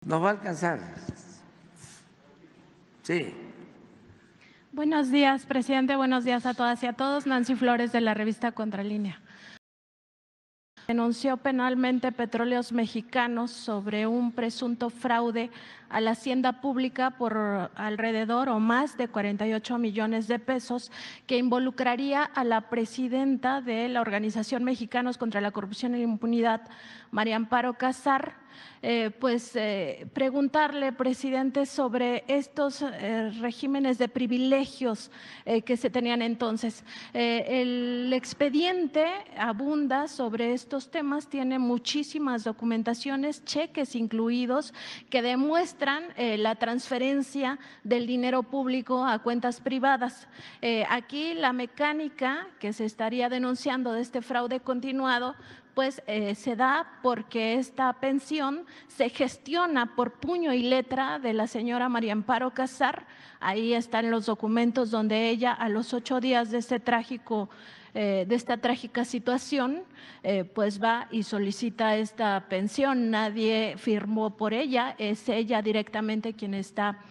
Nos va a alcanzar. Sí. Buenos días, presidente. Buenos días a todas y a todos. Nancy Flores, de la revista Contralínea. Denunció penalmente Petróleos Mexicanos sobre un presunto fraude a la hacienda pública por alrededor o más de 48 millones de pesos, que involucraría a la presidenta de la Organización Mexicanos contra la Corrupción y la Impunidad, María Amparo Casar. Preguntarle, presidente, sobre estos regímenes de privilegios que se tenían entonces. El expediente abunda sobre estos temas, tiene muchísimas documentaciones, cheques incluidos, que demuestran la transferencia del dinero público a cuentas privadas. Aquí la mecánica que se estaría denunciando de este fraude continuado se da porque esta pensión se gestiona por puño y letra de la señora María Amparo Casar. Ahí están los documentos donde ella, a los 8 días de esta trágica situación, pues va y solicita esta pensión. Nadie firmó por ella, es ella directamente quien está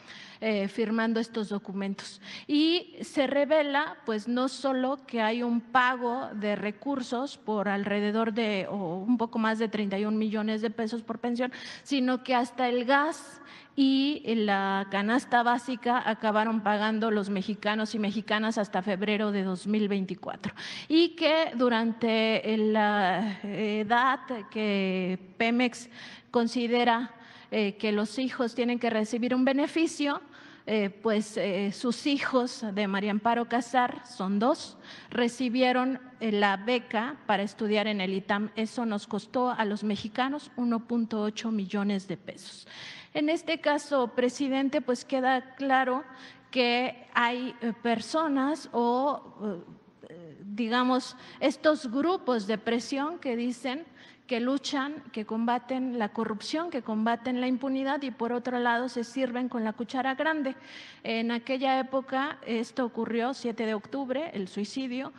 firmando estos documentos. Y se revela, pues, no solo que hay un pago de recursos por alrededor de o un poco más de 31 millones de pesos por pensión, sino que hasta el gas y la canasta básica acabaron pagando los mexicanos y mexicanas hasta febrero de 2024. Y que durante la edad que Pemex considera que los hijos tienen que recibir un beneficio, sus hijos de María Amparo Casar, son 2, recibieron la beca para estudiar en el ITAM. Eso nos costó a los mexicanos 1.8 millones de pesos. En este caso, presidente, pues queda claro que hay personas o digamos, estos grupos de presión que dicen que luchan, que combaten la corrupción, que combaten la impunidad, y por otro lado se sirven con la cuchara grande. En aquella época esto ocurrió, 7 de octubre, el suicidio.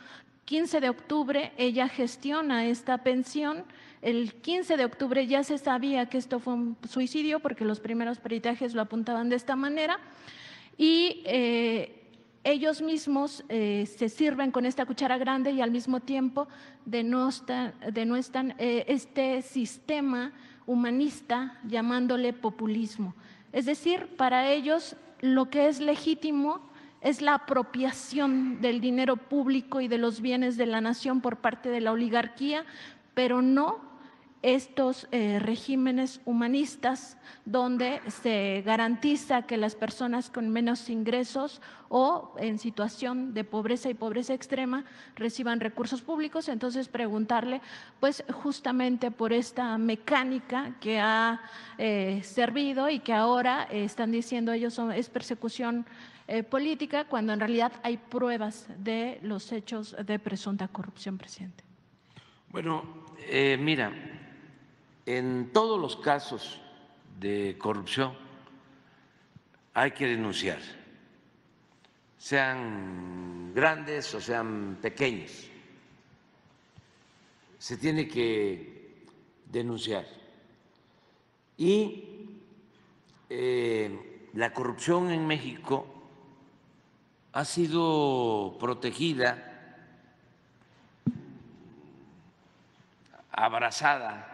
15 de octubre ella gestiona esta pensión. El 15 de octubre ya se sabía que esto fue un suicidio porque los primeros peritajes lo apuntaban de esta manera. Y ellos mismos se sirven con esta cuchara grande y al mismo tiempo denuestan este sistema humanista llamándole populismo. Es decir, para ellos lo que es legítimo es la apropiación del dinero público y de los bienes de la nación por parte de la oligarquía, pero no estos regímenes humanistas donde se garantiza que las personas con menos ingresos o en situación de pobreza y pobreza extrema reciban recursos públicos. Entonces, preguntarle, pues, justamente por esta mecánica que ha servido y que ahora están diciendo ellos es persecución política, cuando en realidad hay pruebas de los hechos de presunta corrupción, presidente. Bueno, mira, en todos los casos de corrupción hay que denunciar, sean grandes o sean pequeños. Se tiene que denunciar. Y la corrupción en México ha sido protegida, abrazada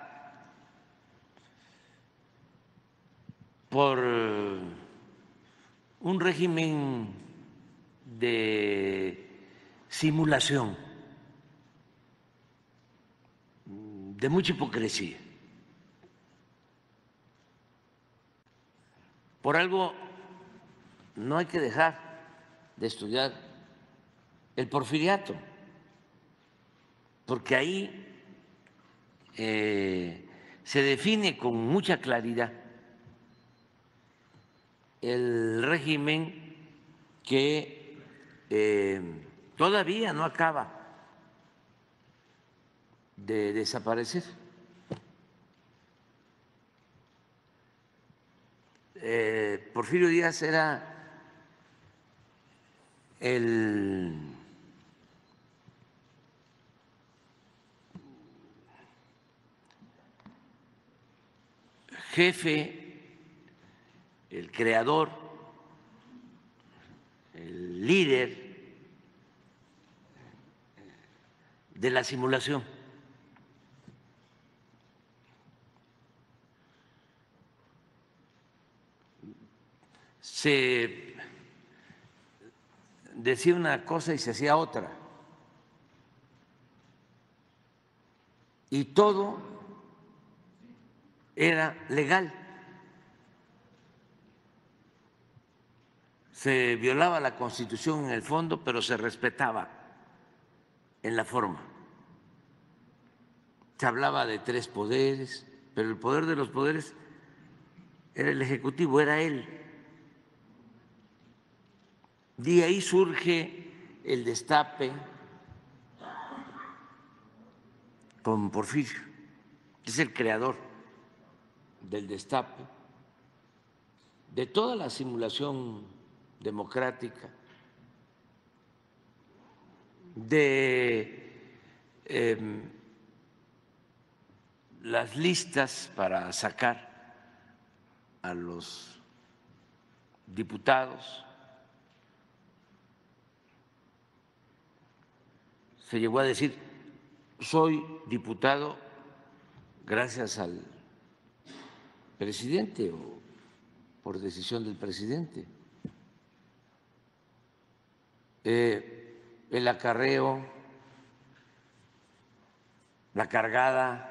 por un régimen de simulación, de mucha hipocresía. Por algo no hay que dejar de estudiar el Porfiriato, porque ahí se define con mucha claridad el régimen que todavía no acaba de desaparecer. Porfirio Díaz era el jefe el creador, el líder de la simulación. Se decía una cosa y se hacía otra. Y todo era legal. Se violaba la Constitución en el fondo, pero se respetaba en la forma. Se hablaba de 3 poderes, pero el poder de los poderes era el Ejecutivo, era él. De ahí surge el destape con Porfirio, que es el creador del destape, de toda la simulación democrática, de las listas para sacar a los diputados. Se llegó a decir, soy diputado gracias al presidente o por decisión del presidente. El acarreo, la cargada,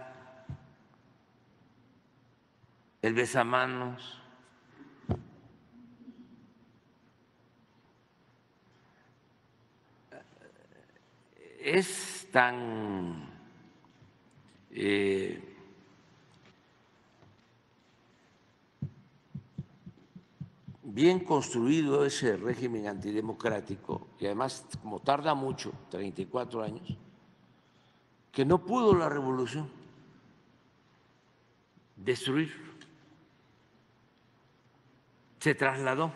el besamanos, es tan bien construido ese régimen antidemocrático, y además como tarda mucho, 34 años, que no pudo la revolución destruir. Se trasladó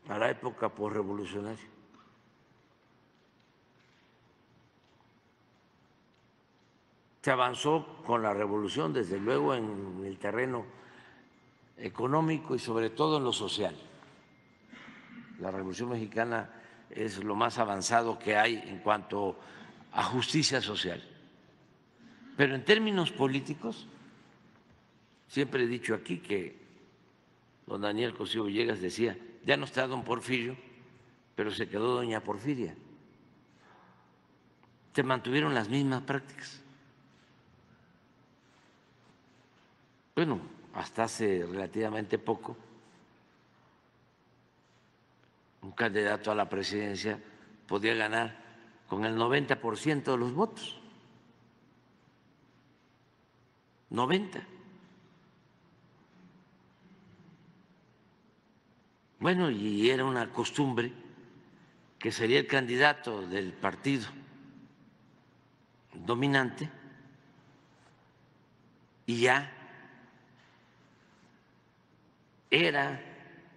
a la época posrevolucionaria. Se avanzó con la revolución, desde luego, en el terreno económico y sobre todo en lo social. La Revolución Mexicana es lo más avanzado que hay en cuanto a justicia social. Pero en términos políticos, siempre he dicho aquí que don Daniel Cosío Villegas decía, ya no está don Porfirio, pero se quedó doña Porfiria. Se mantuvieron las mismas prácticas. Bueno, hasta hace relativamente poco, un candidato a la presidencia podía ganar con el 90% de los votos. 90. Bueno, y era una costumbre que sería el candidato del partido dominante y ya era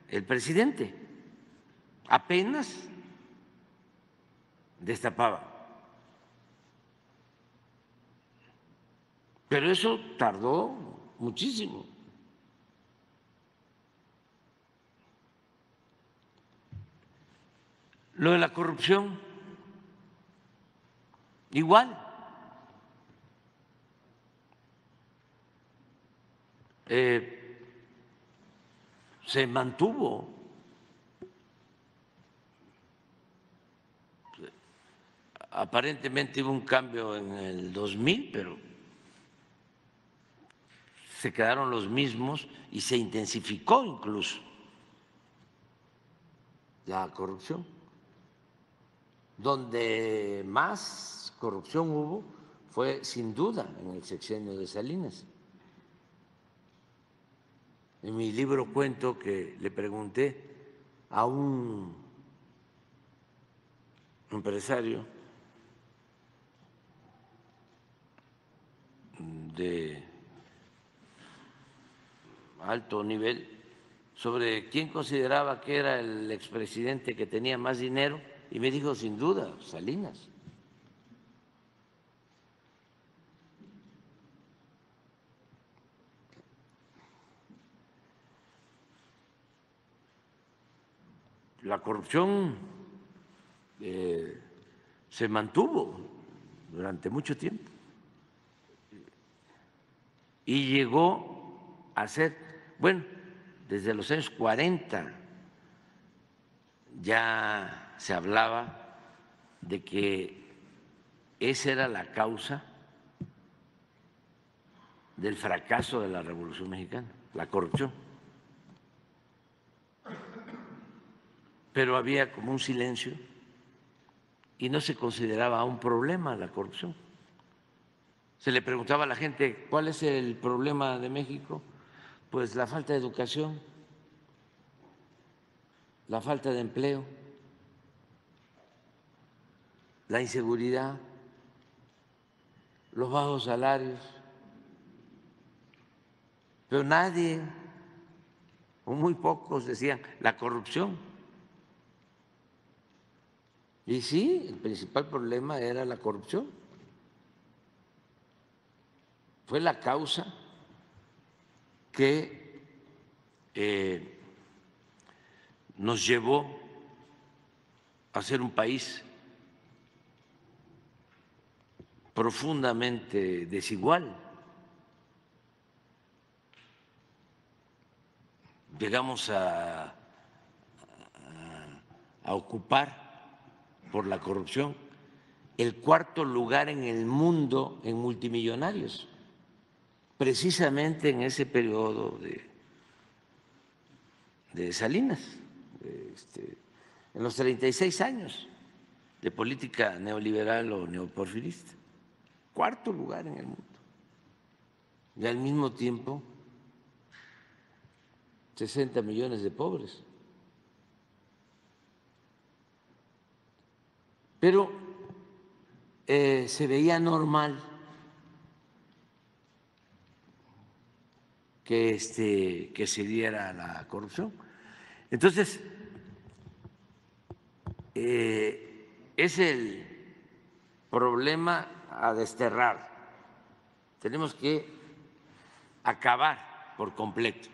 el presidente. Apenas destapaba. Pero eso tardó muchísimo. Lo de la corrupción, igual. Se mantuvo. Aparentemente hubo un cambio en el 2000, pero se quedaron los mismos y se intensificó incluso la corrupción. Donde más corrupción hubo fue sin duda en el sexenio de Salinas. En mi libro cuento que le pregunté a un empresario de alto nivel sobre quién consideraba que era el expresidente que tenía más dinero y me dijo, sin duda, Salinas. la corrupción se mantuvo durante mucho tiempo y llegó a ser, bueno, desde los años 40 ya se hablaba de que esa era la causa del fracaso de la Revolución Mexicana, la corrupción. Pero había como un silencio y no se consideraba un problema la corrupción. Se le preguntaba a la gente, ¿cuál es el problema de México? Pues la falta de educación, la falta de empleo, la inseguridad, los bajos salarios. Pero nadie, o muy pocos, decían la corrupción. Y sí, el principal problema era la corrupción. Fue la causa que nos llevó a ser un país profundamente desigual. Llegamos a ocupar por la corrupción el cuarto lugar en el mundo en multimillonarios, precisamente en ese periodo de Salinas, en los 36 años de política neoliberal o neoporfirista, cuarto lugar en el mundo. Y al mismo tiempo 60 millones de pobres. Pero se veía normal que se diera la corrupción. Entonces, es el problema a desterrar. Tenemos que acabar por completo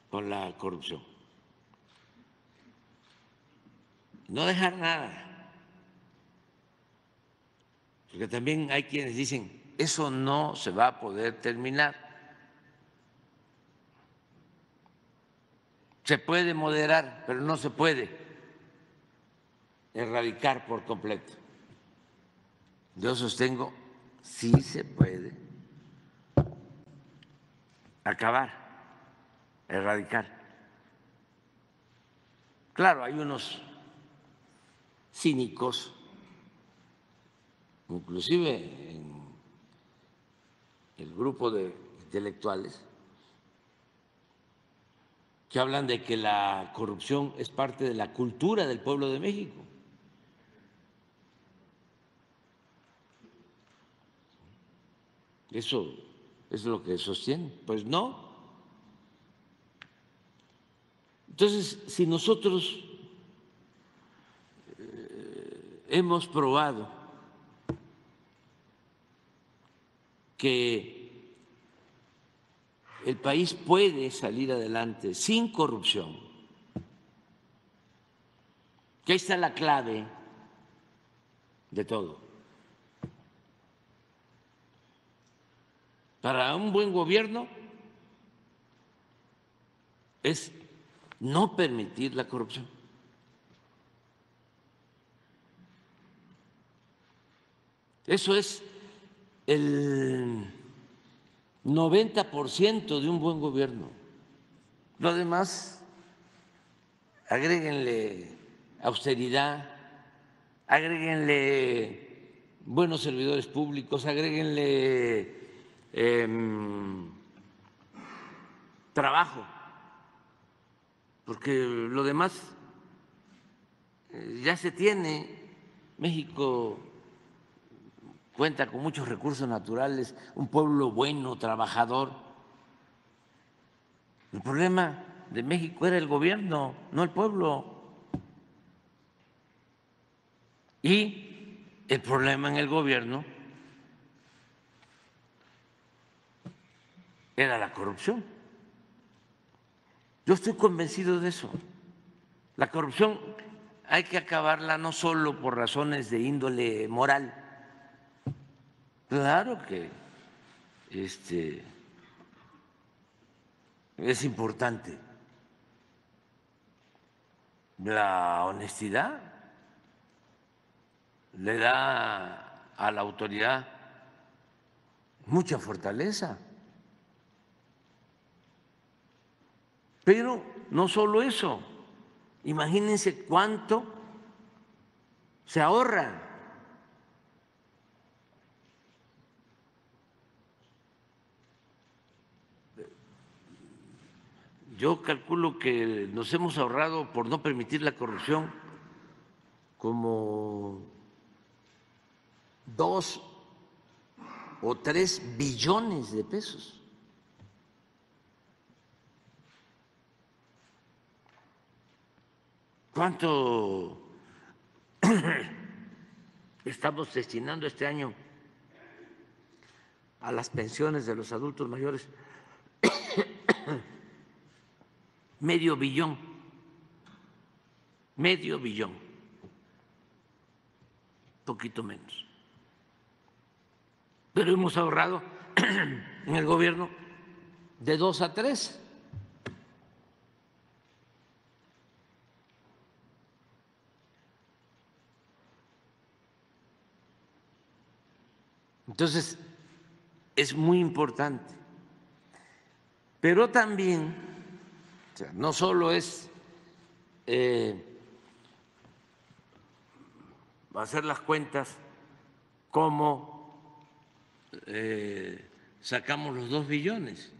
con la corrupción. No dejar nada. Porque también hay quienes dicen, eso no se va a poder terminar. Se puede moderar, pero no se puede erradicar por completo. Yo sostengo, sí se puede acabar, erradicar. Claro, hay unos cínicos, inclusive en el grupo de intelectuales, que hablan de que la corrupción es parte de la cultura del pueblo de México. Eso es lo que sostienen. Pues no. Entonces, si nosotros hemos probado que el país puede salir adelante sin corrupción, que ahí está la clave de todo. Para un buen gobierno es no permitir la corrupción. Eso es el 90% de un buen gobierno. Lo demás, agréguenle austeridad, agréguenle buenos servidores públicos, agréguenle trabajo, porque lo demás ya se tiene. México cuenta con muchos recursos naturales, un pueblo bueno, trabajador. El problema de México era el gobierno, no el pueblo. Y el problema en el gobierno era la corrupción. Yo estoy convencido de eso. La corrupción hay que acabarla no solo por razones de índole moral. Claro que es importante la honestidad, le da a la autoridad mucha fortaleza. Pero no solo eso, imagínense cuánto se ahorra. Yo calculo que nos hemos ahorrado, por no permitir la corrupción, como 2 o 3 billones de pesos. ¿Cuánto estamos destinando este año a las pensiones de los adultos mayores? Medio billón, poquito menos. Pero hemos ahorrado en el gobierno de 2 a 3. Entonces, es muy importante. Pero también, o sea, no solo es hacer las cuentas cómo sacamos los 2 billones,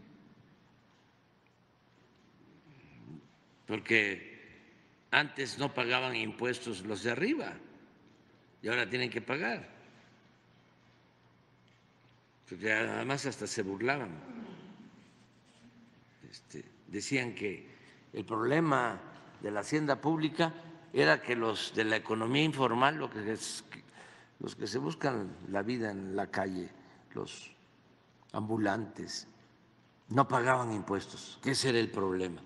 porque antes no pagaban impuestos los de arriba y ahora tienen que pagar, porque además hasta se burlaban. Decían que el problema de la hacienda pública era que los de la economía informal, los que se buscan la vida en la calle, los ambulantes, no pagaban impuestos, que ese era el problema.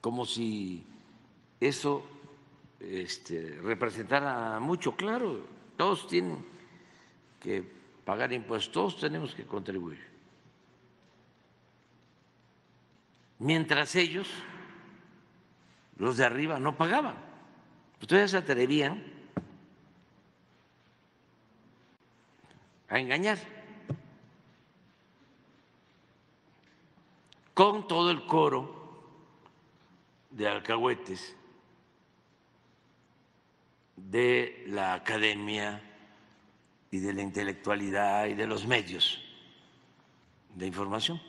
Como si eso representara mucho. Claro, todos tienen que pagar impuestos, todos tenemos que contribuir. Mientras ellos, los de arriba, no pagaban. Ustedes se atrevían a engañar con todo el coro de alcahuetes de la academia y de la intelectualidad y de los medios de información.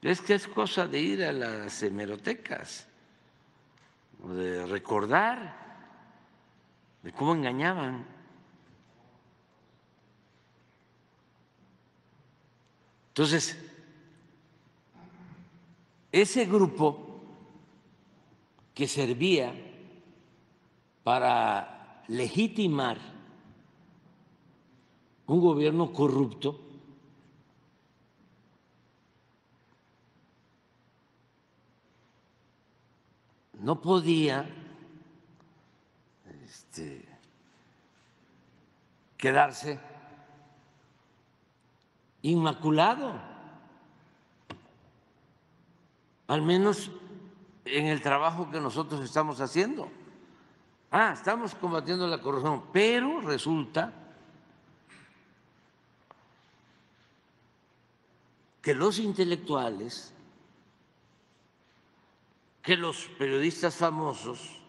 Es que es cosa de ir a las hemerotecas o de recordar de cómo engañaban. Entonces, ese grupo que servía para legitimar un gobierno corrupto no podía quedarse inmaculado, al menos en el trabajo que nosotros estamos haciendo. Estamos combatiendo la corrupción, pero resulta que los intelectuales, que los periodistas famosos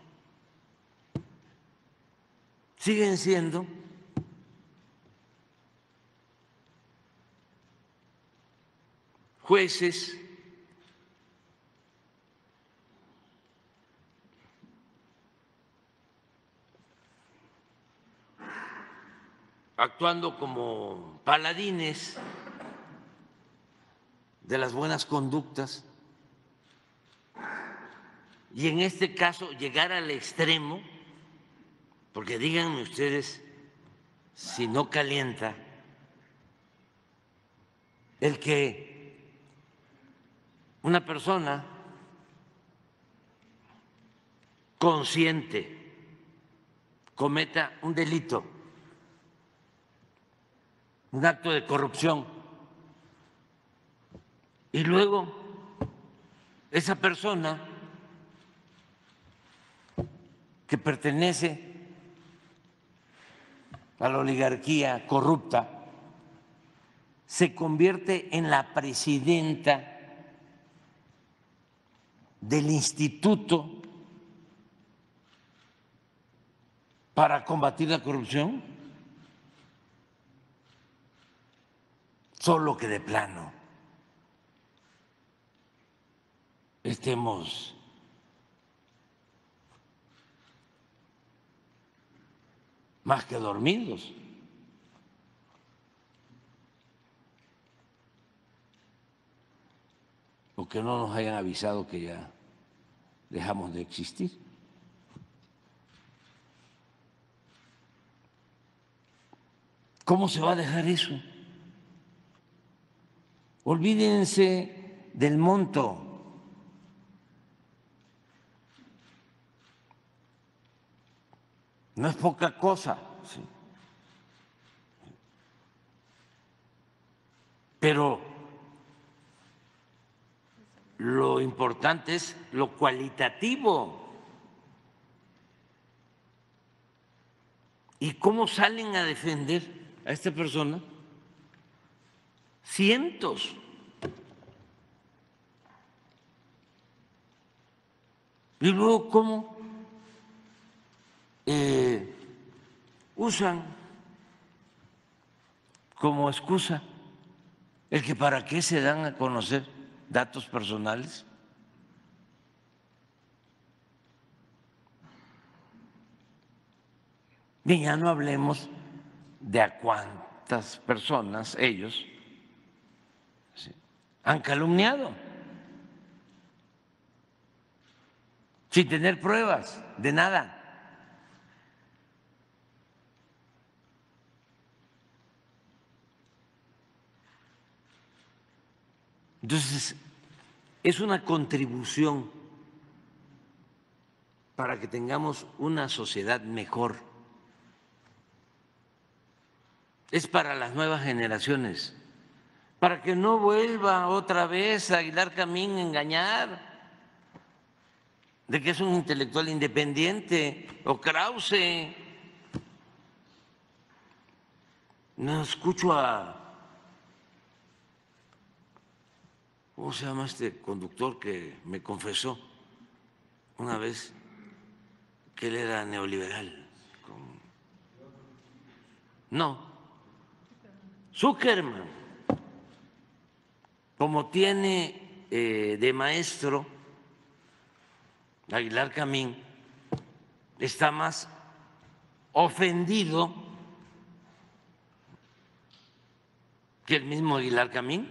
siguen siendo jueces actuando como paladines de las buenas conductas y en este caso llegar al extremo, porque díganme ustedes si no calienta el que una persona consciente cometa un delito, un acto de corrupción, y luego esa persona que pertenece a la oligarquía corrupta se convierte en la presidenta del Instituto para combatir la corrupción, solo que de plano estemos más que dormidos. O que no nos hayan avisado que ya dejamos de existir. ¿Cómo se va a dejar eso? Olvídense del monto. No es poca cosa, sí. Pero lo importante es lo cualitativo. ¿Y cómo salen a defender a esta persona? Cientos. Y luego, ¿cómo usan como excusa el que para qué se dan a conocer datos personales? Y ya no hablemos de a cuántas personas ellos han calumniado sin tener pruebas de nada. Entonces, es una contribución para que tengamos una sociedad mejor. Es para las nuevas generaciones, para que no vuelva otra vez a Aguilar Camín a engañar de que es un intelectual independiente, o Krause. No escucho a, ¿cómo se llama este conductor que me confesó una vez que él era neoliberal? No, Zuckerman, como tiene de maestro Aguilar Camín, está más ofendido que el mismo Aguilar Camín,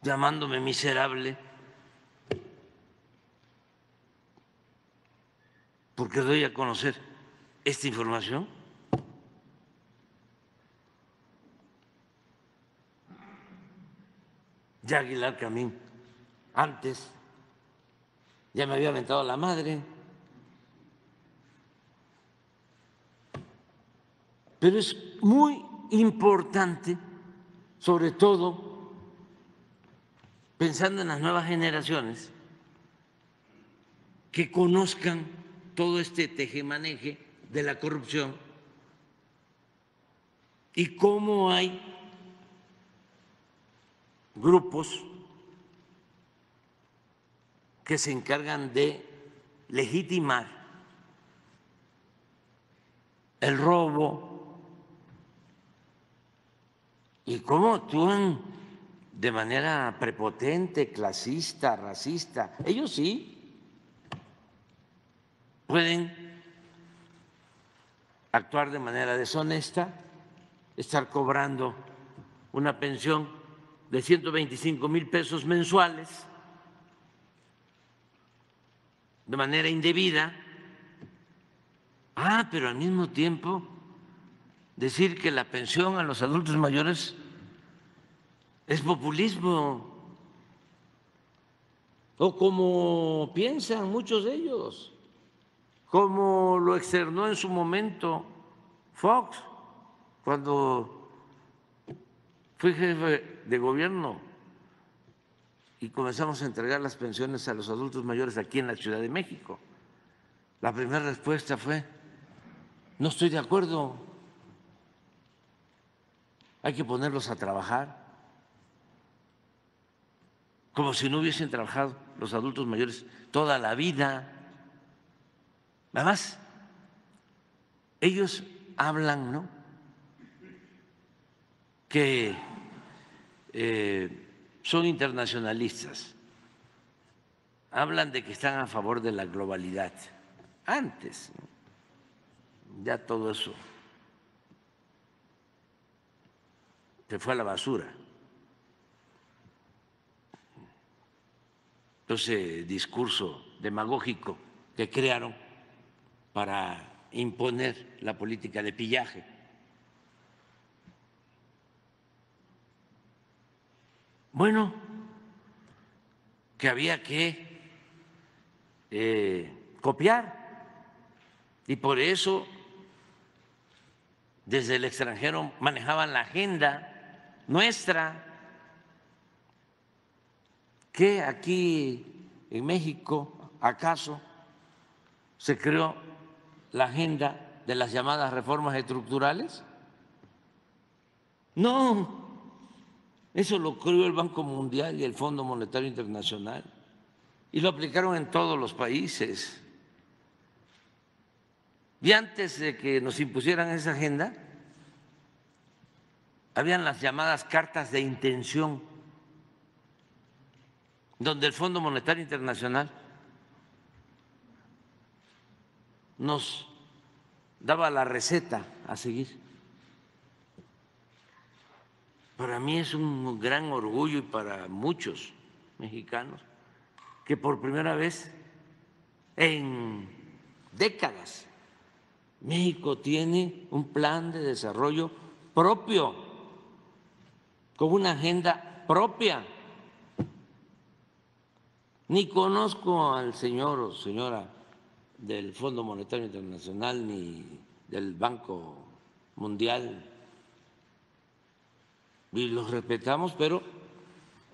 llamándome miserable porque doy a conocer esta información. Ya Aguilar Camín antes ya me había aventado la madre. Pero es muy importante, sobre todo pensando en las nuevas generaciones, que conozcan todo este tejemaneje de la corrupción y cómo hay grupos que se encargan de legitimar el robo y cómo actúan de manera prepotente, clasista, racista. Ellos sí pueden actuar de manera deshonesta, estar cobrando una pensión de 125,000 pesos mensuales de manera indebida. Pero al mismo tiempo decir que la pensión a los adultos mayores es populismo, o como piensan muchos de ellos, como lo externó en su momento Fox cuando fui jefe de gobierno y comenzamos a entregar las pensiones a los adultos mayores aquí en la Ciudad de México. La primera respuesta fue: no estoy de acuerdo, hay que ponerlos a trabajar, como si no hubiesen trabajado los adultos mayores toda la vida. Además, ellos hablan, ¿no?, que son internacionalistas, hablan de que están a favor de la globalidad. Antes, ya todo eso se fue a la basura. Ese discurso demagógico que crearon para imponer la política de pillaje. Bueno, que había que copiar, y por eso desde el extranjero manejaban la agenda nuestra, que aquí en México acaso se creó la agenda de las llamadas reformas estructurales. No, eso lo creó el Banco Mundial y el Fondo Monetario Internacional, y lo aplicaron en todos los países. Y antes de que nos impusieran esa agenda, habían las llamadas cartas de intención, donde el Fondo Monetario Internacional nos daba la receta a seguir. Para mí es un gran orgullo, y para muchos mexicanos, que por primera vez en décadas México tiene un plan de desarrollo propio, con una agenda propia. Ni conozco al señor o señora del Fondo Monetario Internacional ni del Banco Mundial, y los respetamos, pero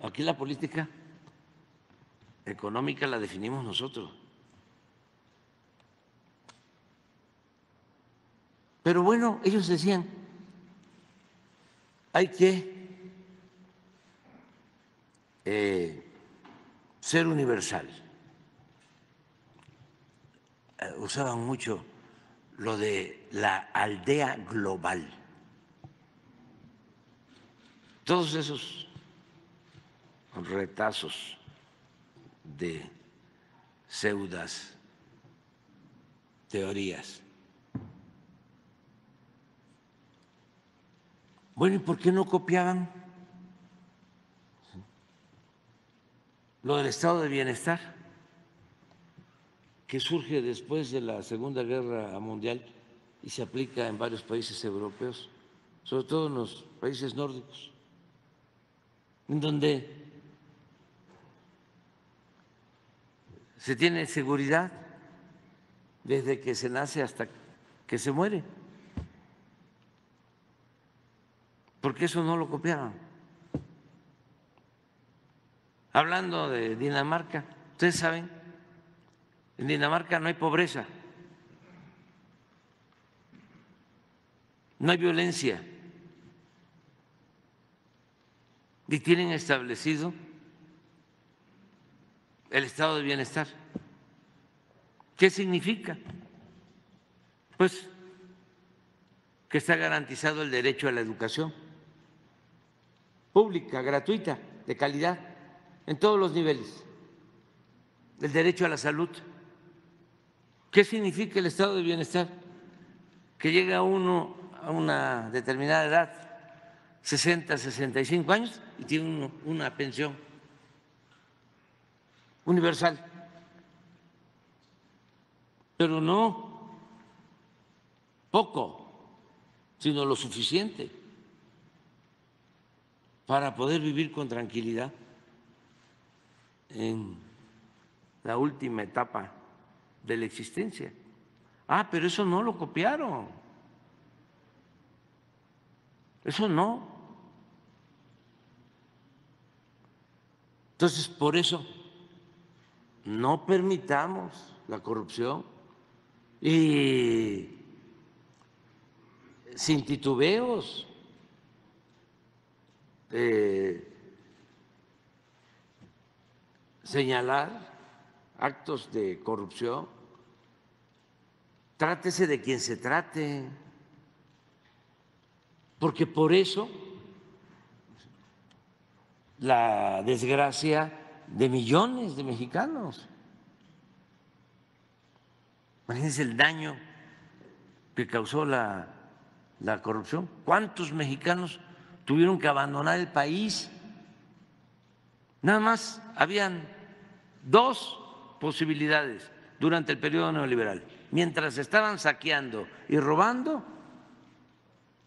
aquí la política económica la definimos nosotros. Pero bueno, ellos decían, hay que ser universal. Usaban mucho lo de la aldea global. Todos esos retazos de pseudas teorías. Bueno, ¿y por qué no copiaban lo del estado de bienestar, que surge después de la Segunda Guerra Mundial y se aplica en varios países europeos, sobre todo en los países nórdicos, en donde se tiene seguridad desde que se nace hasta que se muere? Porque eso no lo copiaban. Hablando de Dinamarca, ustedes saben, en Dinamarca no hay pobreza, no hay violencia, y tienen establecido el estado de bienestar. ¿Qué significa? Pues que está garantizado el derecho a la educación pública, gratuita, de calidad, en todos los niveles, el derecho a la salud. ¿Qué significa el estado de bienestar? Que llega uno a una determinada edad, 60, 65 años, y tiene una pensión universal. Pero no poco, sino lo suficiente, para poder vivir con tranquilidad en la última etapa de la existencia. Ah, pero eso no lo copiaron. Eso no. Entonces, por eso, no permitamos la corrupción y sin titubeos, señalar actos de corrupción, trátese de quien se trate, porque por eso la desgracia de millones de mexicanos. Imagínense el daño que causó la corrupción. ¿Cuántos mexicanos tuvieron que abandonar el país? Nada más habían dos posibilidades durante el periodo neoliberal. Mientras estaban saqueando y robando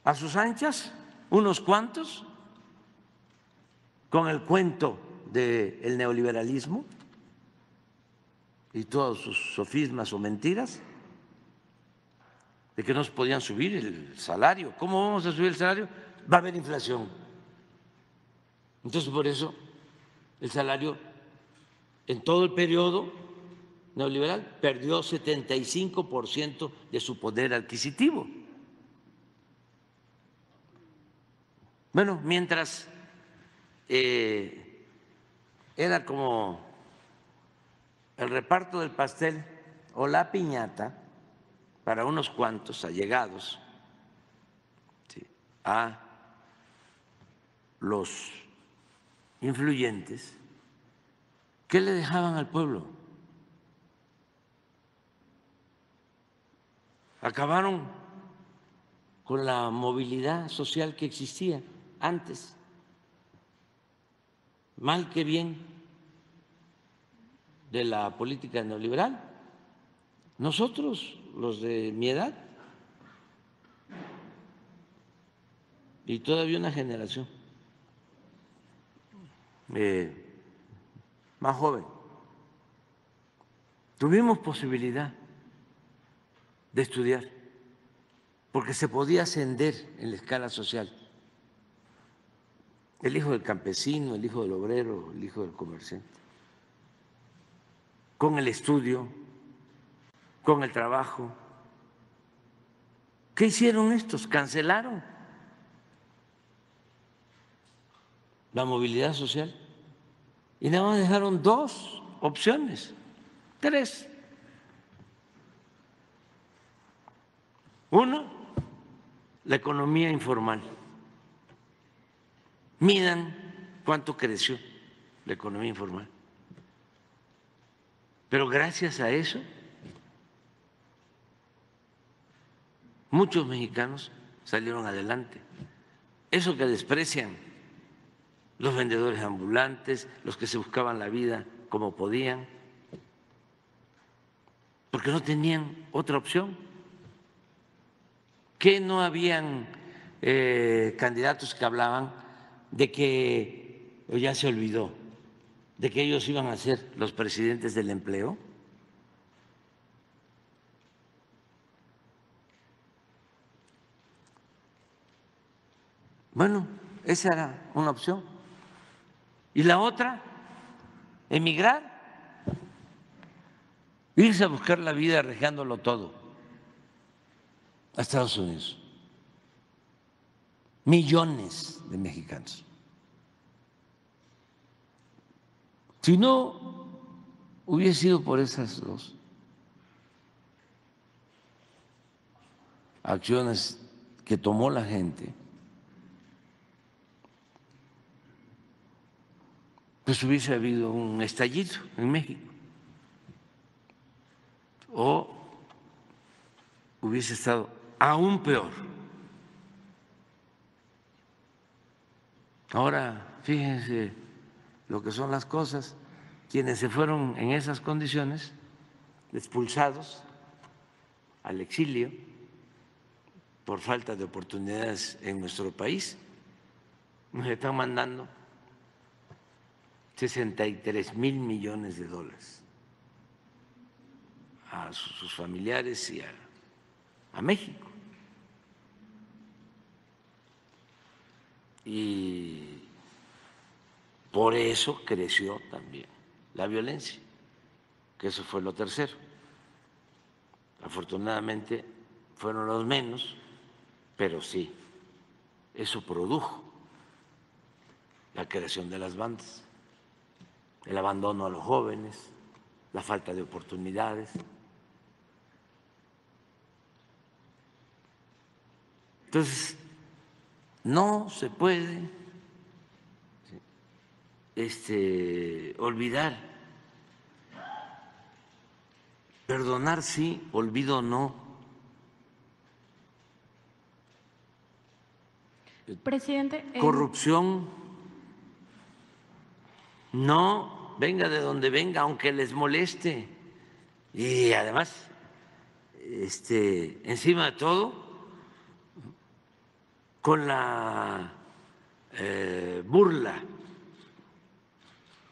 a sus anchas, unos cuantos, con el cuento del neoliberalismo y todos sus sofismas o mentiras, de que no se podían subir el salario. ¿Cómo vamos a subir el salario? Va a haber inflación. Entonces, por eso, el salario en todo el periodo neoliberal perdió 75% de su poder adquisitivo. Bueno, mientras era como el reparto del pastel o la piñata para unos cuantos allegados, ¿sí?, a los influyentes, ¿qué le dejaban al pueblo? Acabaron con la movilidad social que existía antes. Mal que bien de la política neoliberal. Nosotros, los de mi edad, y todavía una generación más joven, tuvimos posibilidad de estudiar, porque se podía ascender en la escala social. El hijo del campesino, el hijo del obrero, el hijo del comerciante. Con el estudio, con el trabajo. ¿Qué hicieron estos? Cancelaron la movilidad social y nada más dejaron dos opciones, tres. Uno, la economía informal. Midan cuánto creció la economía informal. Pero gracias a eso, muchos mexicanos salieron adelante. Eso que desprecian los vendedores ambulantes, los que se buscaban la vida como podían, porque no tenían otra opción. Que no habían candidatos que hablaban de que, o ya se olvidó, de que ellos iban a ser los presidentes del empleo. Bueno, esa era una opción. Y la otra, emigrar, irse a buscar la vida arriesgándolo todo a Estados Unidos. Millones de mexicanos. Si no hubiese sido por esas dos acciones que tomó la gente, pues hubiese habido un estallido en México o hubiese estado aún peor. Ahora, fíjense lo que son las cosas, quienes se fueron en esas condiciones, expulsados al exilio por falta de oportunidades en nuestro país, nos están mandando 63,000 millones de dólares a sus familiares y a México. Y por eso creció también la violencia, que eso fue lo tercero. Afortunadamente fueron los menos, pero sí, eso produjo la creación de las bandas, el abandono a los jóvenes, la falta de oportunidades. Entonces, no se puede olvidar. Perdonar sí, olvido no. Presidente. Corrupción no, venga de donde venga, aunque les moleste. Y además, encima de todo, con la burla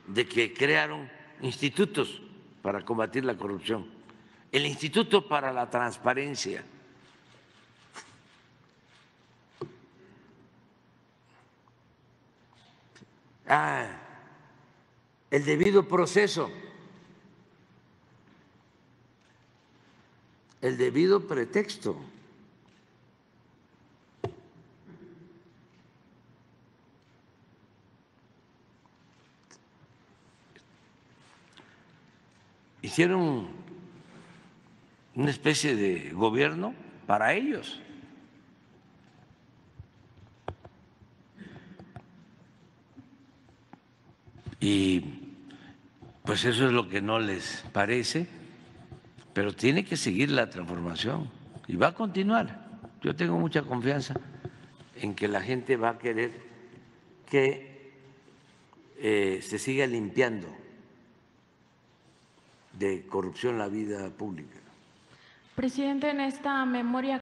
de que crearon institutos para combatir la corrupción. El Instituto para la Transparencia. El debido proceso, el debido pretexto. Hicieron una especie de gobierno para ellos. Y pues eso es lo que no les parece, pero tiene que seguir la transformación y va a continuar. Yo tengo mucha confianza en que la gente va a querer que se siga limpiando de corrupción la vida pública. Presidente, en esta memoria